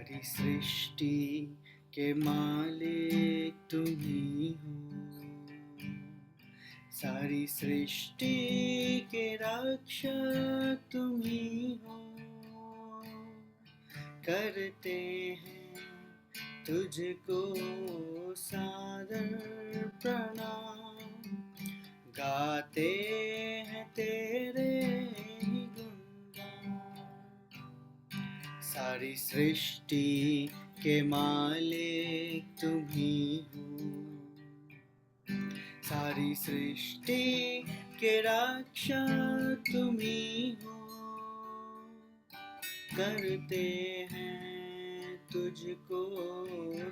सारी सृष्टि के मालिक तुम ही हो, सारी सृष्टि के रक्षक तुम ही हो। करते हैं तुझको सादर प्रणाम, गाते हैं तेरे ही गुणगान। सारी सृष्टि के मालिक तुम ही हो, सारी सृष्टि के रक्षक तुम ही हो। करते हैं तुझको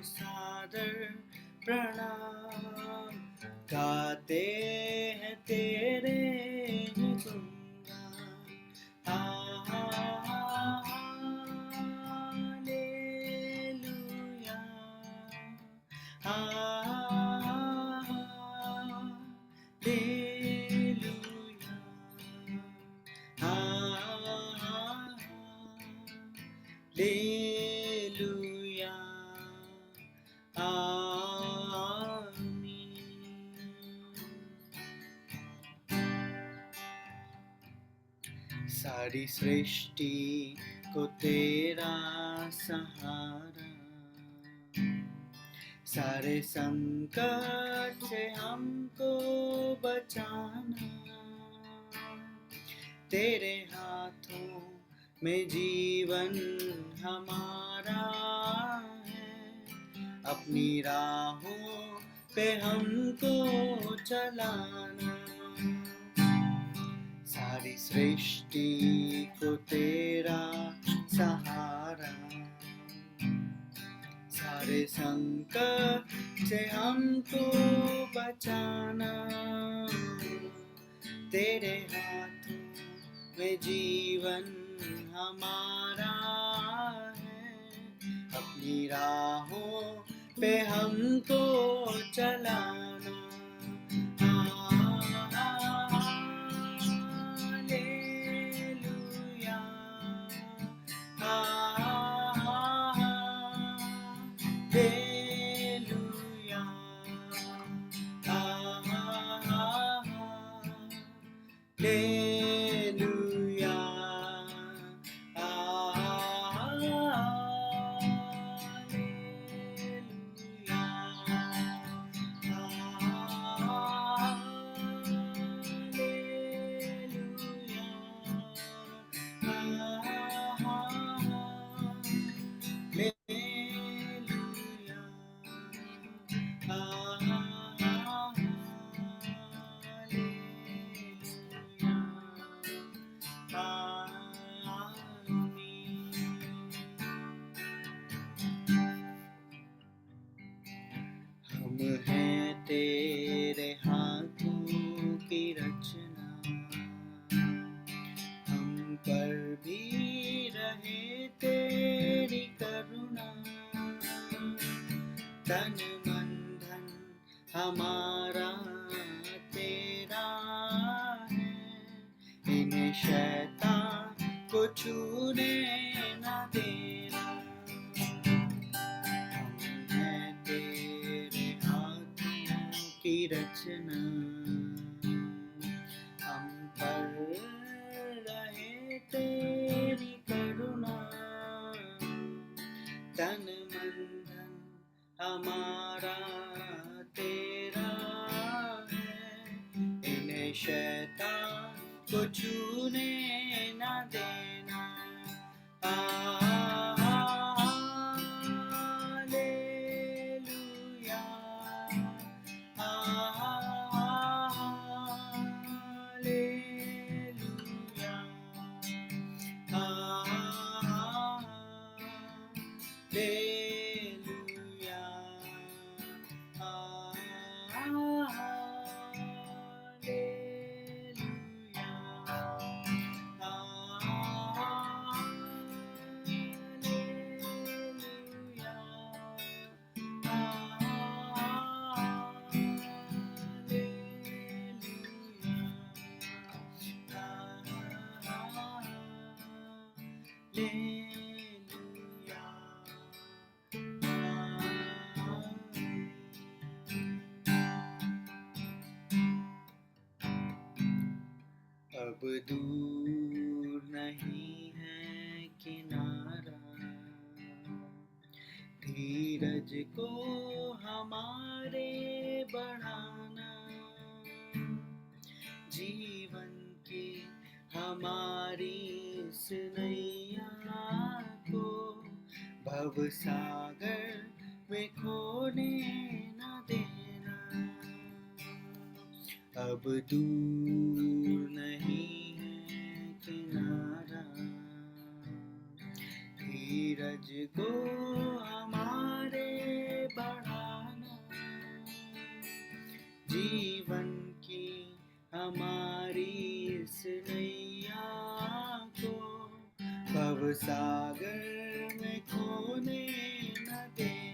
सादर प्रणाम, गाते हैं तेरे ही गुणगान। हालेलुया, हालेलुया, हालेलुया, आमीन। सारी सृष्टि को तेरा सहारा, सारे संकट से हमको बचाना। तेरे हाथों में जीवन हमारा है, अपनी राहों पे हमको चलाना। सारी सृष्टि को तेरा सहारा, सारे संकट से हमको बचाना। तेरे हाथों में जीवन हमारा है, अपनी राहों पे हमको चलाना। हालेलुया, हालेलुया, हालेलुया, हम हैं तेरे हाथों की रचना, हम पर भी रहे तेरी करुणा। तन मन धन हमारा तेरा है, इन्हें शैतान को छूने न देना। हम हैं तेरे हाथों की रचना, हम पर रहे तेरी करुणा। तन मन धन हमारा तेरा है, इन्हें शैतान को छूने न देना। हालेलुया, हालेलुया, हालेलुया, अब दूर नहीं है किनारा, धीरज को हमारे बढ़ाना, जीवन की हमारी इस नैया को भव सागर में खोने न देना। अब दूर नहीं है किनारा, धीरज को हमारे बढ़ाना, जीवन की हमारी इस नैया को भव सागर में खोने न देना।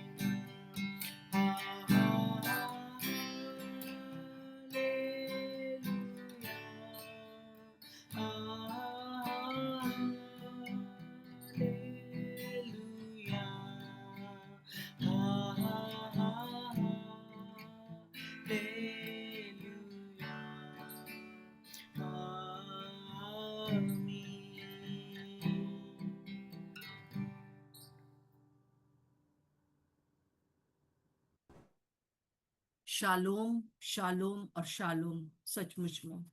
शालोम शालोम और शालोम। सचमुच में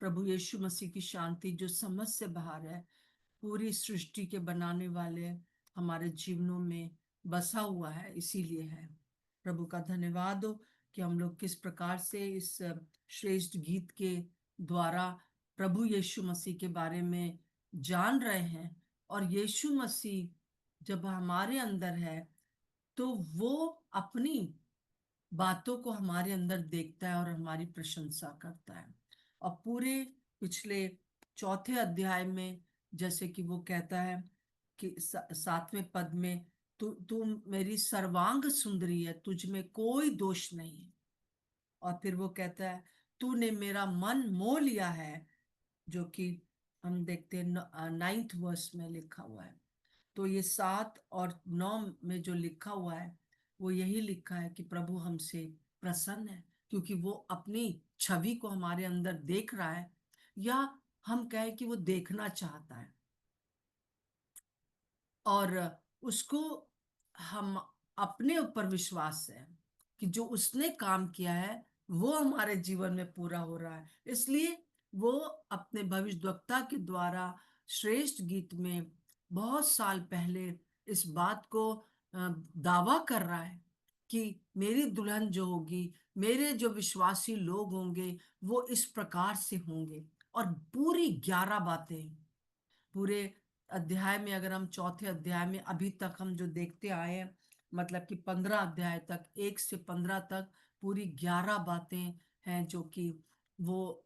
प्रभु यीशु मसीह की शांति जो समझ से बाहर है, पूरी सृष्टि के बनाने वाले हमारे जीवनों में बसा हुआ है, इसीलिए है। प्रभु का धन्यवाद हो कि हम लोग किस प्रकार से इस श्रेष्ठ गीत के द्वारा प्रभु यीशु मसीह के बारे में जान रहे हैं। और यीशु मसीह जब हमारे अंदर है तो वो अपनी बातों को हमारे अंदर देखता है और हमारी प्रशंसा करता है। और पूरे पिछले चौथे अध्याय में जैसे कि वो कहता है कि 7वें पद में, तू मेरी सर्वांग सुंदरी है, तुझ में कोई दोष नहीं है। और फिर वो कहता है तूने मेरा मन मोह लिया है, जो कि हम देखते हैं 9th वर्स में लिखा हुआ है। तो ये 7 और 9 में जो लिखा हुआ है वो यही लिखा है कि प्रभु हमसे प्रसन्न है, क्योंकि वो अपनी छवि को हमारे अंदर देख रहा है, या हम कहें कि वो देखना चाहता है। और उसको हम अपने ऊपर विश्वास है कि जो उसने काम किया है वो हमारे जीवन में पूरा हो रहा है। इसलिए वो अपने भविष्यद्वक्ता के द्वारा श्रेष्ठ गीत में बहुत साल पहले इस बात को दावा कर रहा है कि मेरी दुल्हन जो होगी, मेरे जो विश्वासी लोग होंगे, वो इस प्रकार से होंगे। और पूरी 11 बातें पूरे अध्याय में, अगर हम चौथे अध्याय में अभी तक हम जो देखते आए हैं, मतलब कि 15 अध्याय तक, 1 से 15 तक पूरी 11 बातें हैं जो कि वो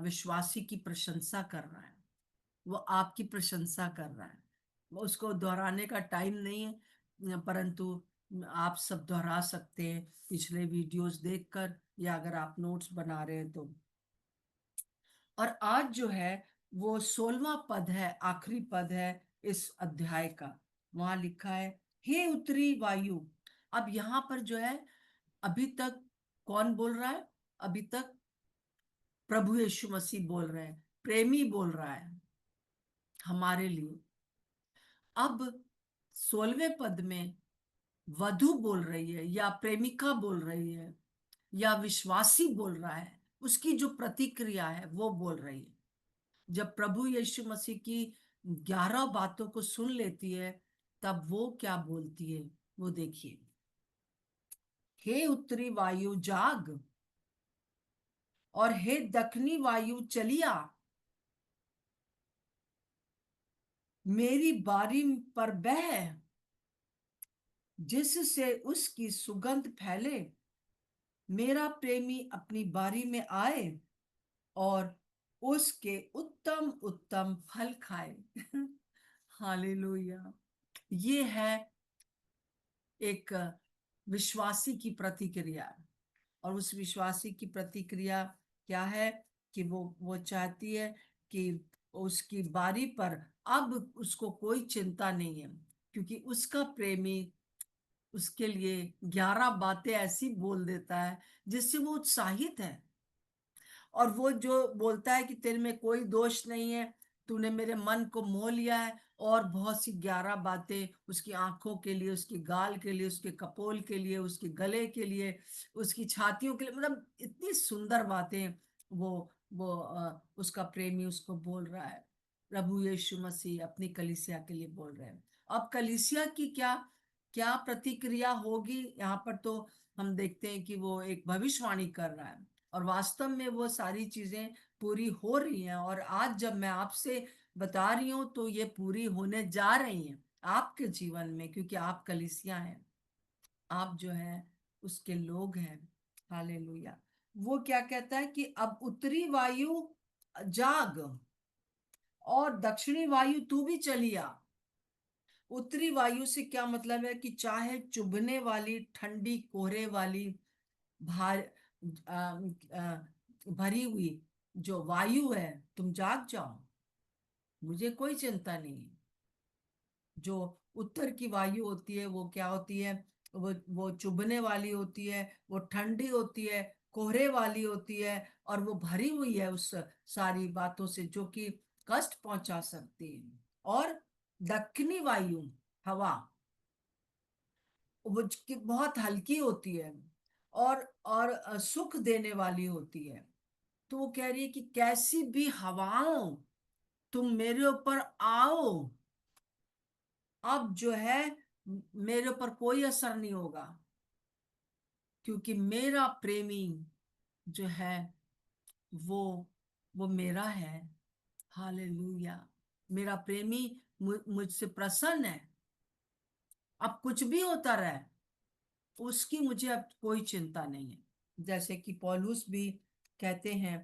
विश्वासी की प्रशंसा कर रहा है, वो आपकी प्रशंसा कर रहा है। वो उसको दोहराने का टाइम नहीं है, परंतु आप सब दोहरा सकते हैं पिछले वीडियोस देखकर, या अगर आप नोट्स बना रहे हैं तो। और आज जो है वो 16वां पद है, आखिरी पद है इस अध्याय का। वहां लिखा है हे उत्तरी वायु। अब यहाँ पर जो है, अभी तक कौन बोल रहा है? अभी तक प्रभु यीशु मसीह बोल रहे हैं, प्रेमी बोल रहा है हमारे लिए। अब 16वें पद में वधु बोल रही है, या प्रेमिका बोल रही है, या विश्वासी बोल रहा है, उसकी जो प्रतिक्रिया है वो बोल रही है। जब प्रभु यीशु मसीह की 11 बातों को सुन लेती है तब वो क्या बोलती है, वो देखिए। हे उत्तरी वायु जाग, और हे दक्षिणी वायु चलिया, मेरी बारी पर बह, जिससे उसकी सुगंध फैले। मेरा प्रेमी अपनी बारी में आए और उसके उत्तम उत्तम फल खाए। हालेलुया। ये है एक विश्वासी की प्रतिक्रिया। और उस विश्वासी की प्रतिक्रिया क्या है कि वो चाहती है कि उसकी बारी पर अब उसको कोई चिंता नहीं है, क्योंकि उसका प्रेमी उसके लिए 11 बातें ऐसी बोल देता है जिससे वो उत्साहित है। और वो जो बोलता है कि तेरे में कोई दोष नहीं है, तूने मेरे मन को मोह लिया है, और बहुत सी 11 बातें उसकी आंखों के लिए, उसके गाल के लिए, उसके कपोल के लिए, उसके गले के लिए, उसकी छातियों के लिए, मतलब इतनी सुंदर बातें वो उसका प्रेमी उसको बोल रहा है। प्रभु यीशु मसीह अपनी कलीसिया के लिए बोल रहे हैं। अब कलीसिया की क्या क्या प्रतिक्रिया होगी, यहाँ पर तो हम देखते हैं कि वो एक भविष्यवाणी कर रहा है, और वास्तव में वो सारी चीजें पूरी हो रही हैं। और आज जब मैं आपसे बता रही हूं तो ये पूरी होने जा रही हैं आपके जीवन में, क्योंकि आप कलीसिया हैं, आप जो है उसके लोग हैं। हालेलुया। वो क्या कहता है कि अब उत्तरी वायु जाग और दक्षिणी वायु तू भी चली आ। उत्तरी वायु से क्या मतलब है कि चाहे चुभने वाली, ठंडी कोहरे वाली, भार आ, आ, भरी हुई जो वायु है, तुम जाग जाओ, मुझे कोई चिंता नहीं है। जो उत्तर की वायु होती है वो क्या होती है, वो चुभने वाली होती है, वो ठंडी होती है, कोहरे वाली होती है, और वो भरी हुई है उस सारी बातों से जो कि कष्ट पहुंचा सकती है। और दक्षिणी वायु हवा, वो कि बहुत हल्की होती है, और सुख देने वाली होती है। तो वो कह रही है कि कैसी भी हवाओं, तुम मेरे ऊपर आओ। अब जो है मेरे ऊपर कोई असर नहीं होगा, क्योंकि मेरा प्रेमी जो है वो वो मेरा है। हालेलुया। मेरा प्रेमी मुझसे प्रसन्न है। अब कुछ भी होता रहे, उसकी मुझे अब कोई चिंता नहीं है। जैसे कि पौलुस भी कहते हैं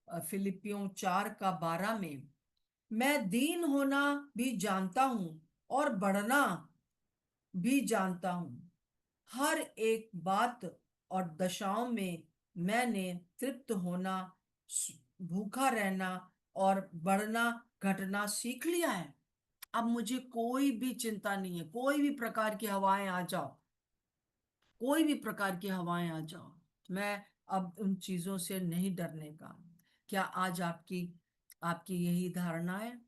फिलिपियों 4:12 में, मैं दीन होना भी जानता हूं और बढ़ना भी जानता हूं। हर एक बात और दशाओं में मैंने तृप्त होना, भूखा रहना और बढ़ना घटना सीख लिया है। अब मुझे कोई भी चिंता नहीं है, कोई भी प्रकार की हवाएं आ जाओ, कोई भी प्रकार की हवाएं आ जाओ, मैं अब उन चीजों से नहीं डरने का। क्या आज आपकी आपकी यही धारणा है?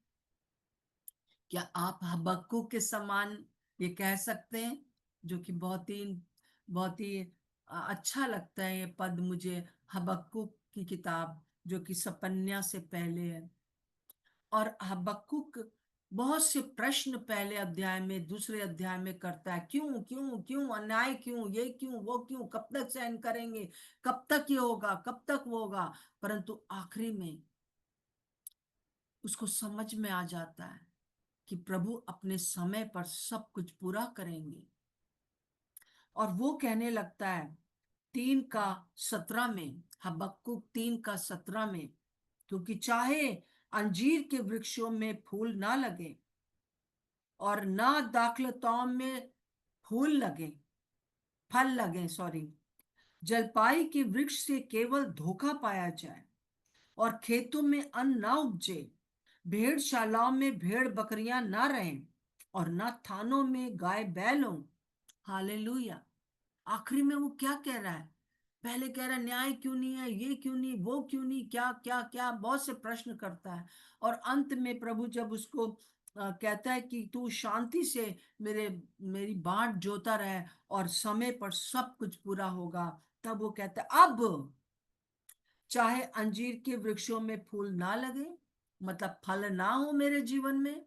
क्या आप हबक्कुक के समान ये कह सकते हैं, जो कि बहुत ही अच्छा लगता है ये पद मुझे, हबक्कुक की किताब जो कि सपन्या से पहले है। और हबक्कुक बहुत से प्रश्न पहले अध्याय में, दूसरे अध्याय में करता है, क्यों क्यों क्यों, अन्याय क्यों, ये क्यों, वो क्यों, कब तक सहन करेंगे, कब तक ये होगा, कब तक वो होगा। परंतु आखिरी में उसको समझ में आ जाता है कि प्रभु अपने समय पर सब कुछ पूरा करेंगे। और वो कहने लगता है 3:17 में, हबक्कुक 3:17 में, क्योंकि चाहे अंजीर के वृक्षों में फूल ना लगे और ना दाखलताओं में फूल लगे, फल लगे, सॉरी, जलपाई के वृक्ष से केवल धोखा पाया जाए और खेतों में अन्न ना उपजे, भेड़शालाओं में भेड़ बकरियां ना रहें और ना थानों में गाय बैल हों। हालेलुया। आखिरी में वो क्या कह रहा है? पहले कह रहा है न्याय क्यों नहीं है, ये क्यों नहीं, वो क्यों नहीं, क्या क्या क्या, बहुत से प्रश्न करता है। और अंत में प्रभु जब उसको कहता है कि तू शांति से मेरी बाट जोता रहे और समय पर सब कुछ पूरा होगा, तब वो कहता है अब चाहे अंजीर के वृक्षों में फूल ना लगे, मतलब फल ना हो मेरे जीवन में,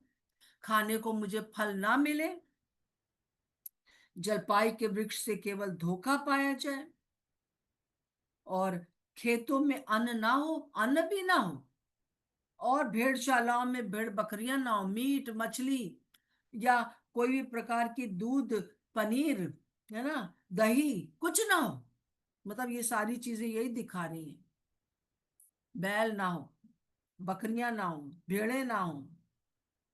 खाने को मुझे फल ना मिले, जलपाई के वृक्ष से केवल धोखा पाया जाए और खेतों में अन्न ना हो, अन्न भी ना हो, और भेड़शालाओं में भेड़ बकरियां ना हो, मीट मछली या कोई भी प्रकार की दूध, पनीर, है ना, दही, कुछ ना हो। मतलब ये सारी चीजें यही दिखा रही हैं। बैल ना हो, बकरियां ना हो, भेड़े ना हो।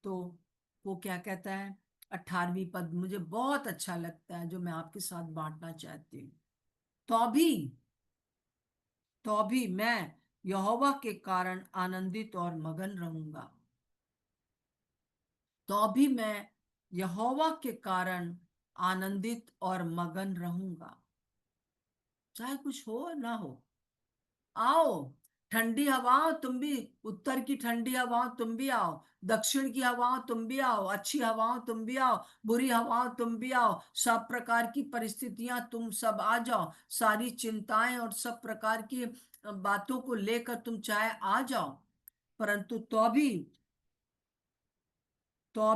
तो वो क्या कहता है, 18वीं पद मुझे बहुत अच्छा लगता है, जो मैं आपके साथ बांटना चाहती हूँ। तो भी मैं यहोवा के कारण आनंदित और मगन रहूंगा। तो भी मैं यहोवा के कारण आनंदित और मगन रहूंगा, चाहे कुछ हो ना हो। आओ, ठंडी हवाओं तुम भी, उत्तर की ठंडी हवाओं तुम भी आओ, दक्षिण की हवाओं तुम भी आओ, अच्छी हवाओं तुम भी आओ, बुरी हवाओं तुम भी आओ, सब प्रकार की परिस्थितियां तुम सब आ जाओ, सारी चिंताएं और सब प्रकार की बातों को लेकर तुम चाहे आ जाओ, परंतु तो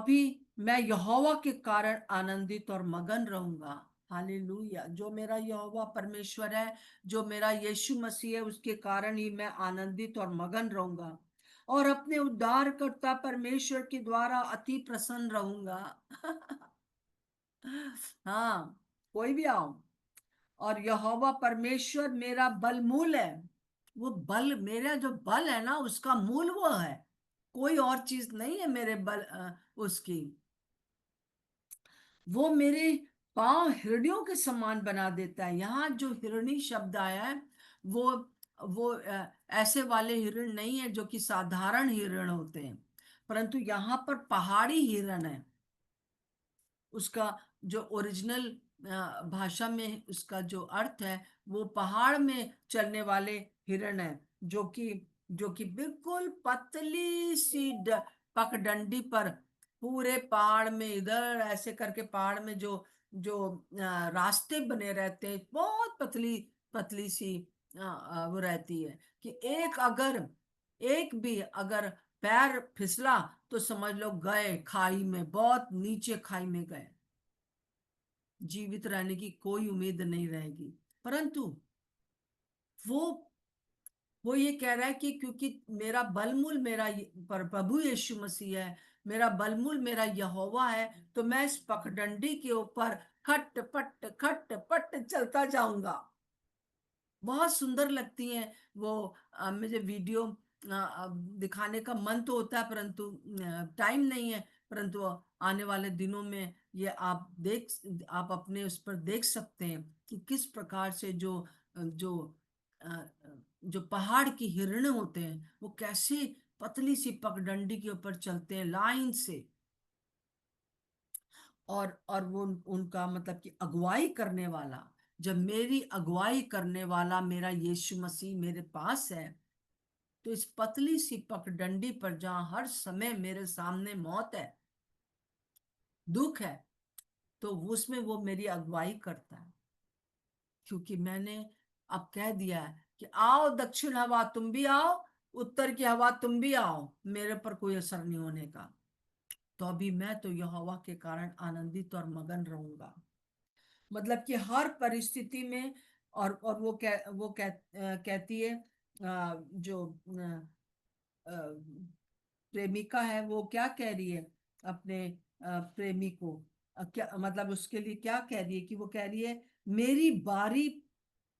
भी मैं यहोवा के कारण आनंदित और मगन रहूंगा। हालेलुया। जो मेरा यहोवा परमेश्वर है, जो मेरा यीशु मसीह है, उसके कारण ही मैं आनंदित और मगन रहूंगा और अपने उद्धारकर्ता परमेश्वर के द्वारा अति प्रसन्न रहूंगा। हाँ, कोई भी आओ। और यहोवा परमेश्वर मेरा बल मूल है। वो बल, मेरा जो बल है ना, उसका मूल वो है, कोई और चीज नहीं है मेरे बल उसकी। वो मेरे पांव हिरनियों के समान बना देता है। यहाँ जो हिरणी शब्द आया है, वो ऐसे वाले हिरण नहीं है जो कि साधारण हिरण होते हैं, परंतु यहाँ पर पहाड़ी हिरण है। उसका जो ओरिजिनल भाषा में उसका जो अर्थ है, वो पहाड़ में चलने वाले हिरण है, जो कि बिल्कुल पतली सी पगडंडी पर पूरे पहाड़ में, इधर ऐसे करके पहाड़ में जो जो रास्ते बने रहते हैं, बहुत पतली पतली सी वो रहती है कि एक भी अगर पैर फिसला तो समझ लो गए खाई में, बहुत नीचे खाई में गए, जीवित रहने की कोई उम्मीद नहीं रहेगी। परंतु वो वो ये कह रहा है कि क्योंकि मेरा बलमूल प्रभु यीशु मसीह है, मेरा बलमूल मेरा यहोवा है, तो मैं इस पगडंडी के ऊपर खट पट चलता जाऊंगा। बहुत सुंदर लगती हैं वो। मुझे वीडियो दिखाने का मन तो होता है, परंतु टाइम नहीं है। परंतु आने वाले दिनों में ये आप अपने उस पर देख सकते हैं कि किस प्रकार से जो अ, जो पहाड़ की हिरण होते हैं, वो कैसे पतली सी पगडंडी के ऊपर चलते हैं लाइन से। और वो उनका मतलब कि अगुवाई करने वाला, जब मेरी अगुवाई करने वाला मेरा यीशु मसीह मेरे पास है, तो इस पतली सी पगडंडी पर जहां हर समय मेरे सामने मौत है, दुख है, तो उसमें वो मेरी अगुवाई करता है, क्योंकि मैंने अब कह दिया है कि आओ दक्षिण हवा तुम भी आओ, उत्तर की हवा तुम भी आओ, मेरे पर कोई असर नहीं होने का। तो अभी मैं तो यहोवा के कारण आनंदित और मगन रहूंगा। मतलब कि हर परिस्थिति में। और कहती है जो अ, प्रेमिका है, वो क्या कह रही है अपने प्रेमी को, क्या मतलब उसके लिए क्या कह रही है, कि वो कह रही है मेरी बारी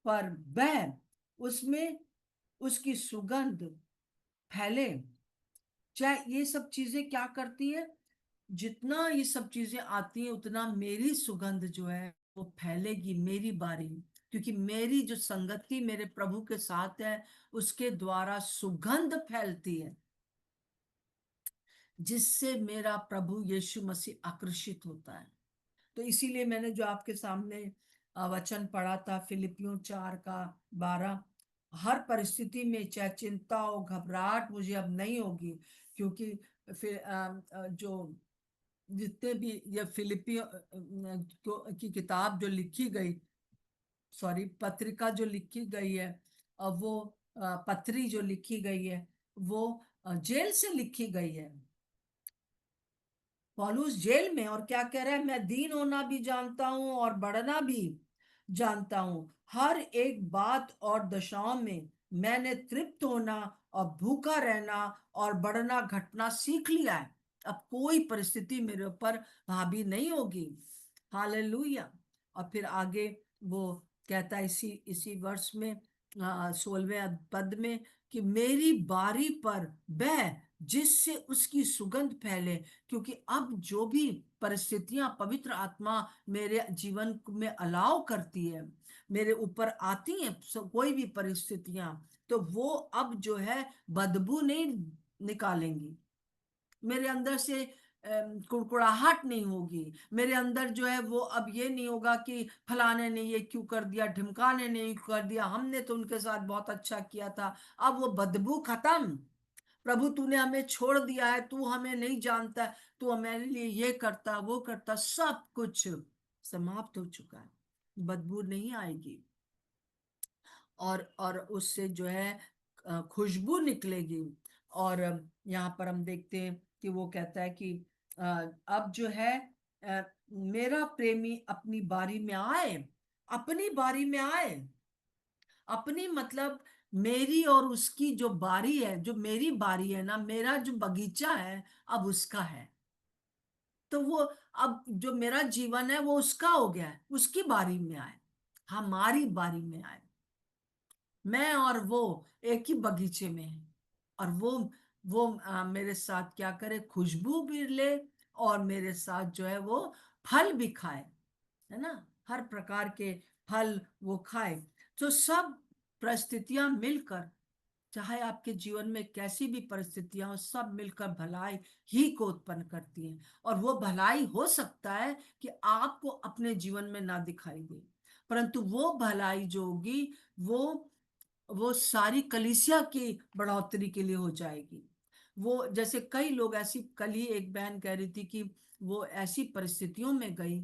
पर बह, उसमें उसकी सुगंध फैले। चाहे ये सब चीजें क्या करती है, जितना ये सब चीजें आती हैं उतना मेरी सुगंध जो है वो फैलेगी, मेरी बारी। क्योंकि मेरी जो संगति मेरे प्रभु के साथ है, उसके द्वारा सुगंध फैलती है, जिससे मेरा प्रभु यीशु मसीह आकर्षित होता है। तो इसीलिए मैंने जो आपके सामने वचन पढ़ा था, फिलिपियों 4 का 12, हर परिस्थिति में चाहे चिंता हो, घबराहट मुझे अब नहीं होगी, क्योंकि फिर जो जितने भी ये फिलिपियों की किताब जो लिखी गई, सॉरी पत्रिका जो लिखी गई है, वो पत्री जो लिखी गई है, वो जेल से लिखी गई है। पौलुस जेल में, और क्या कह रहा है, मैं दीन होना भी जानता हूं और बढ़ना भी जानता हूं, हर एक बात और दशाओं में मैंने तृप्त होना और भूखा रहना और बढ़ना घटना सीख लिया है। अब कोई परिस्थिति मेरे ऊपर हावी नहीं होगी। हालेलुया। और फिर आगे वो कहता है इसी इसी वर्ष में 16वें पद में कि मेरी बारी पर बह, जिससे उसकी सुगंध फैले। क्योंकि अब जो भी परिस्थितियां पवित्र आत्मा मेरे जीवन में अलाव करती है, मेरे ऊपर आती हैं, कोई भी परिस्थितियां, तो वो अब जो है बदबू नहीं निकालेंगी मेरे अंदर से। कुड़कुड़ाहट नहीं होगी। मेरे अंदर जो है वो अब ये नहीं होगा कि फलाने ने ये क्यों कर दिया, ढिमकाने ने ये कर दिया, हमने तो उनके साथ बहुत अच्छा किया था। अब वो बदबू खत्म। प्रभु तूने हमें छोड़ दिया है, तू हमें नहीं जानता है, तू हमारे लिए ये करता वो करता, सब कुछ समाप्त हो चुका है। बदबू नहीं आएगी। और उससे जो है खुशबू निकलेगी। और यहाँ पर हम देखते हैं कि वो कहता है कि अ, अब जो है अ, मेरा प्रेमी अपनी बारी में आए। अपनी बारी में आए, अपनी मतलब मेरी और उसकी जो बारी है, जो मेरी बारी है ना, मेरा जो बगीचा है अब उसका है। तो वो अब जो मेरा जीवन है वो उसका हो गया है, उसकी बारी में आए, हमारी बारी में आए। मैं और वो एक ही बगीचे में हैं। और वो मेरे साथ क्या करे, खुशबू भी ले, और मेरे साथ जो है वो फल भी खाए, है ना, हर प्रकार के फल वो खाए। तो सब परिस्थितियां मिलकर, चाहे आपके जीवन में कैसी भी परिस्थितियां हो, सब मिलकर भलाई ही को उत्पन्न करती हैं। और वो भलाई हो सकता है कि आपको अपने जीवन में ना दिखाई दे, परंतु वो भलाई जो होगी वो सारी कलीसिया की बढ़ोतरी के लिए हो जाएगी। वो जैसे कई लोग, ऐसी कल ही एक बहन कह रही थी कि वो ऐसी परिस्थितियों में गई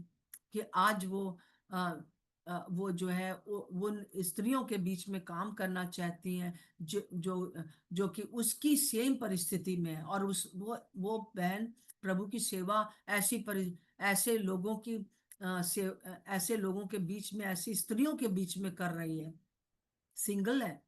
कि आज वो जो है वो स्त्रियों के बीच में काम करना चाहती हैं, जो कि उसकी सेम परिस्थिति में है। और उस वो बहन प्रभु की सेवा ऐसे लोगों की ऐसे लोगों के बीच में, ऐसी स्त्रियों के बीच में कर रही है, सिंगल है,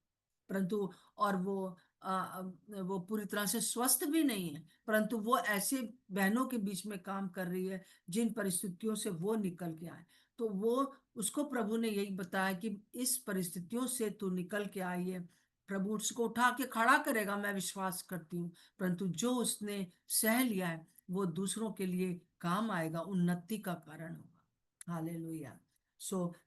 परंतु और वो पूरी तरह से स्वस्थ भी नहीं है, परंतु वो ऐसे बहनों के बीच में काम कर रही है जिन परिस्थितियों से वो निकल के आए। तो वो उसको प्रभु ने यही बताया कि इस परिस्थितियों से तू निकल के आई है, प्रभु उसको उठा के खड़ा करेगा, मैं विश्वास करती हूँ। परंतु जो उसने सह लिया है वो दूसरों के लिए काम आएगा, उन्नति का कारण होगा। हालेलुया।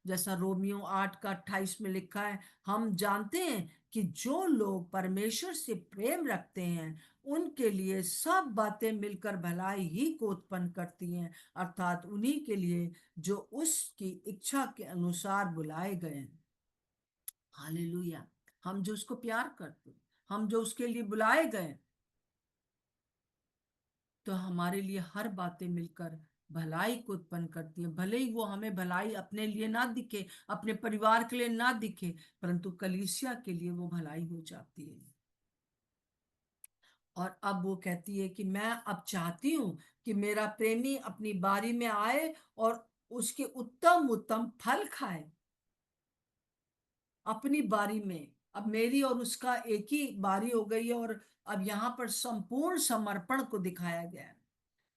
जैसा रोमियो 8 का 28 में लिखा है, हम जानते हैं कि जो लोग परमेश्वर से प्रेम रखते हैं उनके लिए सब बातें मिलकर भलाई ही को उत्पन्न करती हैं, अर्थात उन्हीं के लिए जो उसकी इच्छा के अनुसार बुलाए गए हैं। हालेलुया। हम जो उसको प्यार करते हैं, हम जो उसके लिए बुलाए गए, तो हमारे लिए हर बातें मिलकर भलाई को उत्पन्न करती है। भले ही वो हमें भलाई अपने लिए ना दिखे, अपने परिवार के लिए ना दिखे, परंतु कलीसिया के लिए वो भलाई हो जाती है। और अब वो कहती है कि मैं अब चाहती हूँ कि मेरा प्रेमी अपनी बारी में आए और उसके उत्तम उत्तम फल खाए, अपनी बारी में। अब मेरी और उसका एक ही बारी हो गई है। और अब यहाँ पर संपूर्ण समर्पण को दिखाया गया है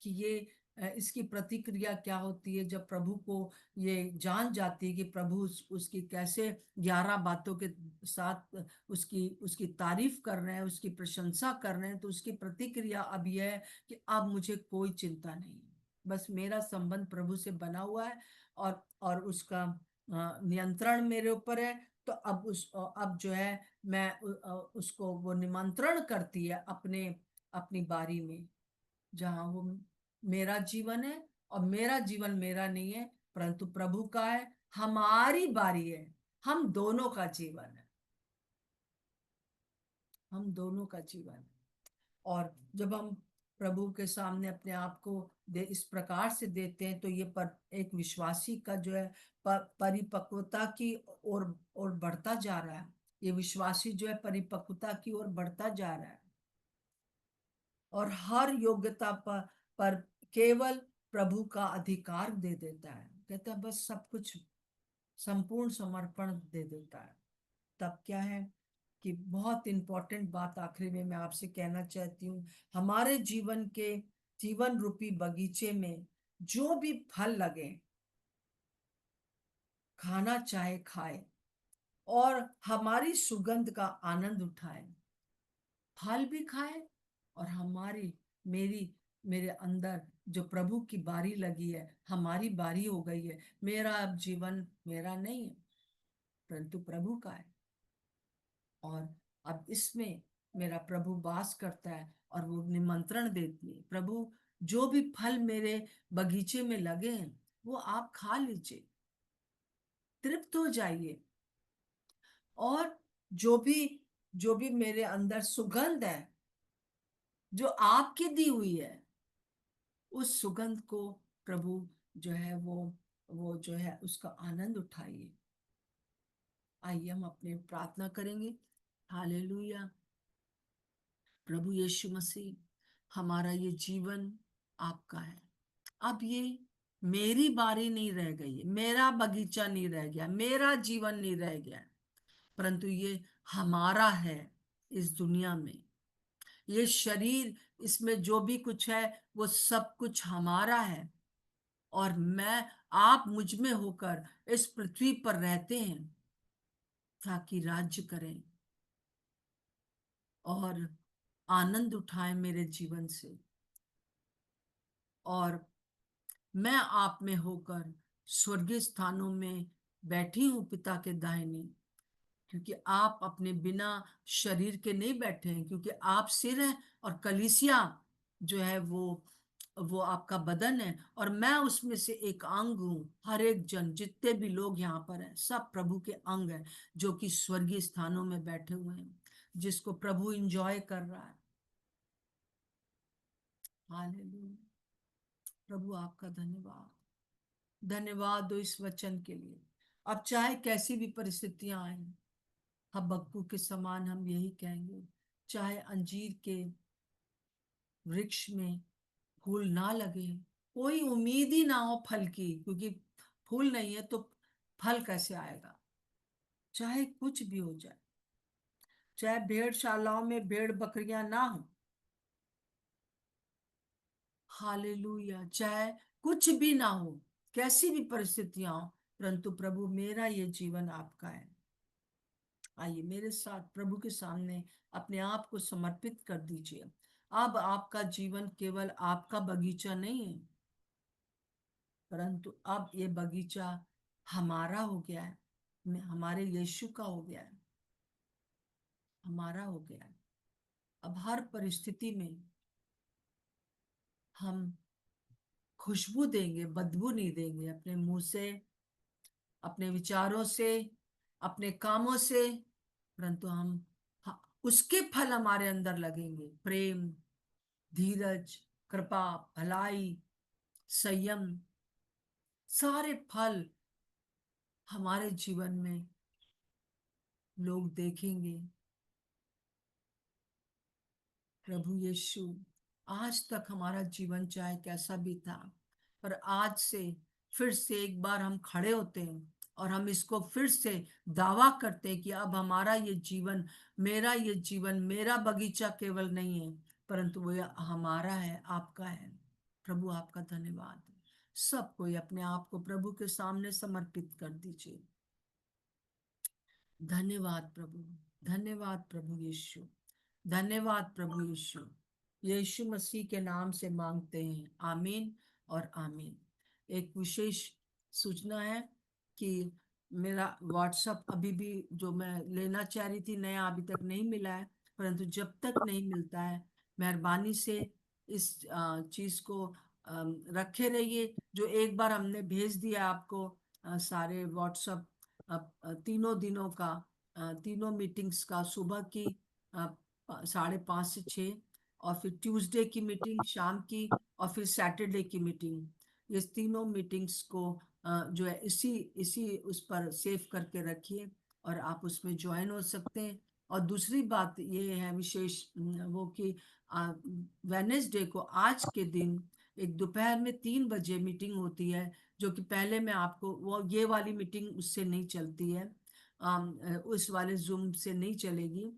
कि ये इसकी प्रतिक्रिया क्या होती है जब प्रभु को ये जान जाती है कि प्रभु उसकी कैसे 11 बातों के साथ उसकी उसकी तारीफ कर रहे हैं, उसकी प्रशंसा कर रहे हैं। तो उसकी प्रतिक्रिया अब यह है कि अब मुझे कोई चिंता नहीं है, बस मेरा संबंध प्रभु से बना हुआ है, और उसका नियंत्रण मेरे ऊपर है। तो अब जो है मैं उसको वो निमंत्रण करती है अपने अपनी बारी में, जहां वो मेरा जीवन है, और मेरा जीवन मेरा नहीं है परंतु प्रभु का है, हमारी बारी है, हम दोनों का जीवन है, हम दोनों का जीवन है। और जब हम प्रभु के सामने अपने आप को इस प्रकार से देते हैं, तो ये एक विश्वासी का जो है परिपक्वता की ओर बढ़ता जा रहा है। ये विश्वासी जो है परिपक्वता की ओर बढ़ता जा रहा है, और हर योग्यता पर केवल प्रभु का अधिकार दे देता है। कहता है बस सब कुछ संपूर्ण समर्पण दे देता है। तब क्या है कि बहुत इंपॉर्टेंट बात आखिरी में मैं आपसे कहना चाहती हूँ, हमारे जीवन रूपी बगीचे में जो भी फल लगे, खाना चाहे खाए, और हमारी सुगंध का आनंद उठाए, फल भी खाए, और मेरी मेरे अंदर जो प्रभु की बारी लगी है, हमारी बारी हो गई है। मेरा अब जीवन मेरा नहीं है परंतु प्रभु का है, और अब इसमें मेरा प्रभु वास करता है। और वो निमंत्रण देती है, प्रभु जो भी फल मेरे बगीचे में लगे हैं वो आप खा लीजिए, तृप्त हो जाइए। और जो भी जो भी मेरे अंदर सुगंध है जो आपकी दी हुई है, उस सुगंध को प्रभु जो है वो जो है उसका आनंद उठाइए। आइए हम अपने प्रार्थना करेंगे। हालेलुया। प्रभु यीशु मसीह, हमारा ये जीवन आपका है। अब ये मेरी बारी नहीं रह गई है, मेरा बगीचा नहीं रह गया, मेरा जीवन नहीं रह गया, परंतु ये हमारा है। इस दुनिया में ये शरीर, इसमें जो भी कुछ है वो सब कुछ हमारा है। और आप मुझ में होकर इस पृथ्वी पर रहते हैं ताकि राज्य करें और आनंद उठाएं मेरे जीवन से। और मैं आप में होकर स्वर्गीय स्थानों में बैठी हूं पिता के दाहिने, क्योंकि आप अपने बिना शरीर के नहीं बैठे हैं, क्योंकि आप सिर हैं और कलीसिया जो है वो आपका बदन है, और मैं उसमें से एक अंग हूं। हर एक जन, जितने भी लोग यहाँ पर हैं, सब प्रभु के अंग हैं, जो कि स्वर्गीय स्थानों में बैठे हुए हैं, जिसको प्रभु इंजॉय कर रहा है। हालेलुया। प्रभु आपका धन्यवाद, धन्यवाद दो इस वचन के लिए। अब चाहे कैसी भी परिस्थितियां आए, हबक्कू के समान हम यही कहेंगे, चाहे अंजीर के वृक्ष में फूल ना लगे, कोई उम्मीद ही ना हो फल की, क्योंकि फूल नहीं है तो फल कैसे आएगा। चाहे कुछ भी हो जाए, चाहे भेड़शालाओं में भेड़ बकरियां ना हो, हालेलुया, चाहे कुछ भी ना हो, कैसी भी परिस्थितियां हो, परंतु प्रभु मेरा ये जीवन आपका है। आइए मेरे साथ प्रभु के सामने अपने आप को समर्पित कर दीजिए। अब आपका जीवन केवल आपका बगीचा नहीं है, परंतु अब ये बगीचा हमारा हो गया है, हमारे यीशु का हो गया है, हमारा हो गया है। अब हर परिस्थिति में हम खुशबू देंगे, बदबू नहीं देंगे, अपने मुंह से, अपने विचारों से, अपने कामों से, परंतु उसके फल हमारे अंदर लगेंगे। प्रेम, धीरज, कृपा, भलाई, संयम, सारे फल हमारे जीवन में लोग देखेंगे। प्रभु यीशु, आज तक हमारा जीवन चाहे कैसा भी था, पर आज से फिर से एक बार हम खड़े होते हैं और हम इसको फिर से दावा करते हैं कि अब हमारा ये जीवन, मेरा ये जीवन, मेरा बगीचा केवल नहीं है, परंतु वो हमारा है, आपका है। प्रभु आपका धन्यवाद। सब कोई अपने आप को प्रभु के सामने समर्पित कर दीजिए। धन्यवाद प्रभु, धन्यवाद प्रभु यीशु, धन्यवाद प्रभु यीशु। यीशु मसीह के नाम से मांगते हैं, आमीन और आमीन। एक विशेष सूचना है कि मेरा व्हाट्सएप अभी भी जो मैं लेना चाह रही थी नया, अभी तक नहीं मिला है, परंतु जब तक नहीं मिलता है, मेहरबानी से इस चीज को रखे रहिए। जो एक बार हमने भेज दिया आपको सारे व्हाट्सएप, तीनों दिनों का, तीनों मीटिंग्स का, सुबह की 5:30 से 6, और फिर ट्यूसडे की मीटिंग शाम की, और फिर सैटरडे की मीटिंग। ये तीनों मीटिंग्स को जो है इसी इसी उस पर सेव करके रखिए, और आप उसमें ज्वाइन हो सकते हैं। और दूसरी बात ये है विशेष, वो कि वेनेसडे को, आज के दिन, एक दोपहर में 3 बजे मीटिंग होती है, जो कि पहले मैं आपको, वो ये वाली मीटिंग उससे नहीं चलती है, उस वाले जूम से नहीं चलेगी,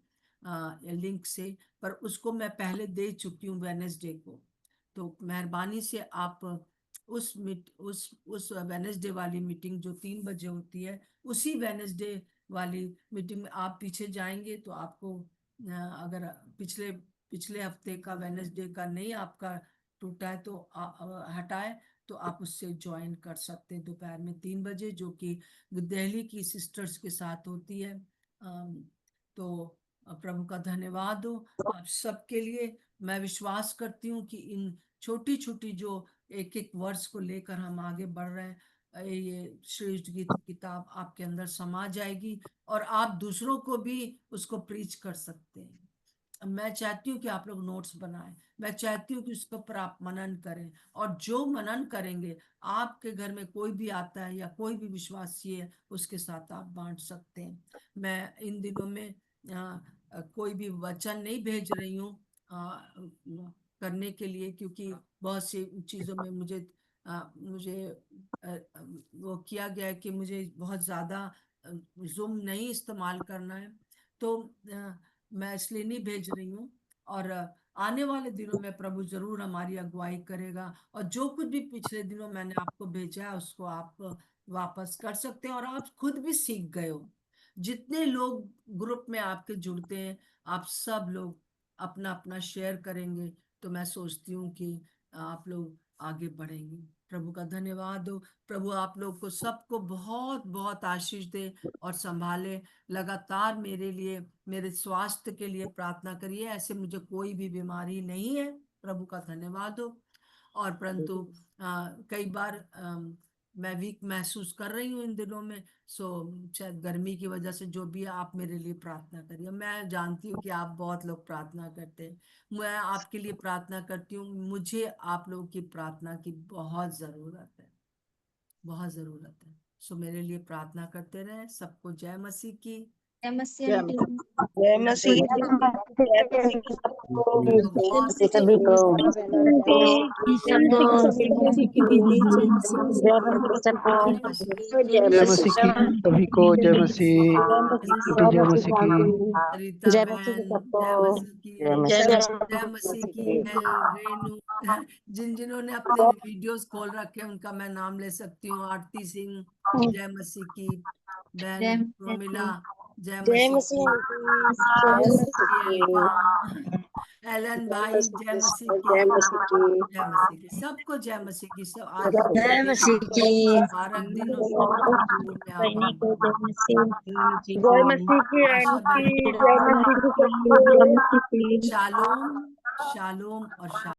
लिंक से, पर उसको मैं पहले दे चुकी हूँ वेनेसडे को। तो मेहरबानी से आप उस वेनेसडे वाली मीटिंग जो 3 बजे होती है, उसी वेनेसडे वाली मीटिंग में आप पीछे जाएंगे तो आपको, अगर पिछले पिछले हफ्ते का वेनेसडे का नहीं आपका टूटा है तो हटाए, तो आप उससे ज्वाइन कर सकते हैं दोपहर में 3 बजे, जो कि दिल्ली की सिस्टर्स के साथ होती है। तो प्रभु का धन्यवाद हो आप सबके लिए। मैं विश्वास करती हूँ कि इन छोटी छोटी जो एक एक वर्ष को लेकर हम आगे बढ़ रहे हैं, ये श्रेष्ठ गीत किताब आपके अंदर समा जाएगी और आप दूसरों को भी उसको प्रीच कर सकते हैं। मैं चाहती हूँ कि आप लोग नोट्स बनाएं, मैं चाहती हूँ कि उसके ऊपर आप मनन करें, और जो मनन करेंगे आपके घर में कोई भी आता है या कोई भी विश्वासी है उसके साथ आप बांट सकते हैं। मैं इन दिनों में कोई भी वचन नहीं भेज रही हूँ करने के लिए, क्योंकि बहुत सी चीज़ों में मुझे वो किया गया है कि मुझे बहुत ज़्यादा जूम नहीं इस्तेमाल करना है, तो मैं इसलिए नहीं भेज रही हूँ। और आने वाले दिनों में प्रभु जरूर हमारी अगुवाई करेगा, और जो कुछ भी पिछले दिनों मैंने आपको भेजा है उसको आप वापस कर सकते हैं, और आप खुद भी सीख गए हो। जितने लोग ग्रुप में आपके जुड़ते हैं, आप सब लोग अपना अपना शेयर करेंगे, तो मैं सोचती हूँ कि आप लोग आगे बढ़ेंगे। प्रभु का धन्यवाद हो। प्रभु आप लोग को सबको बहुत बहुत आशीष दे और संभाले। लगातार मेरे लिए, मेरे स्वास्थ्य के लिए प्रार्थना करिए। ऐसे मुझे कोई भी बीमारी नहीं है, प्रभु का धन्यवाद हो। और परंतु कई बार मैं वीक महसूस कर रही हूँ इन दिनों में, सो शायद गर्मी की वजह से, जो भी है, आप मेरे लिए प्रार्थना करिए। मैं जानती हूँ कि आप बहुत लोग प्रार्थना करते हैं, मैं आपके लिए प्रार्थना करती हूँ। मुझे आप लोगों की प्रार्थना की बहुत ज़रूरत है, बहुत ज़रूरत है। सो मेरे लिए प्रार्थना करते रहे। सबको जय मसीह की। जय मसीह आंटी। जय मसीह सभी को जय मसीह की सभी को जय मसीह जय मसीह की रीता जय बहन मसीह जय मसीह की, जय मसीह की है। रेनू, जिन जिन्होंने अपने वीडियोस खोल रखे हैं उनका मैं नाम ले सकती हूँ। आरती सिंह जय मसीह की, बहन प्रोमिला जय मसीह की, जय मसीह की अल्फा, एलन भाई जय मसीह की, जय मसीह की, सबको जय मसीह की। सब आज जय मसीह की मुबारक दिन हो, प्रभु में आभार। जय मसीह की आशा आंटी बहन, जय मसीह की शालोम शालोम और शालोम।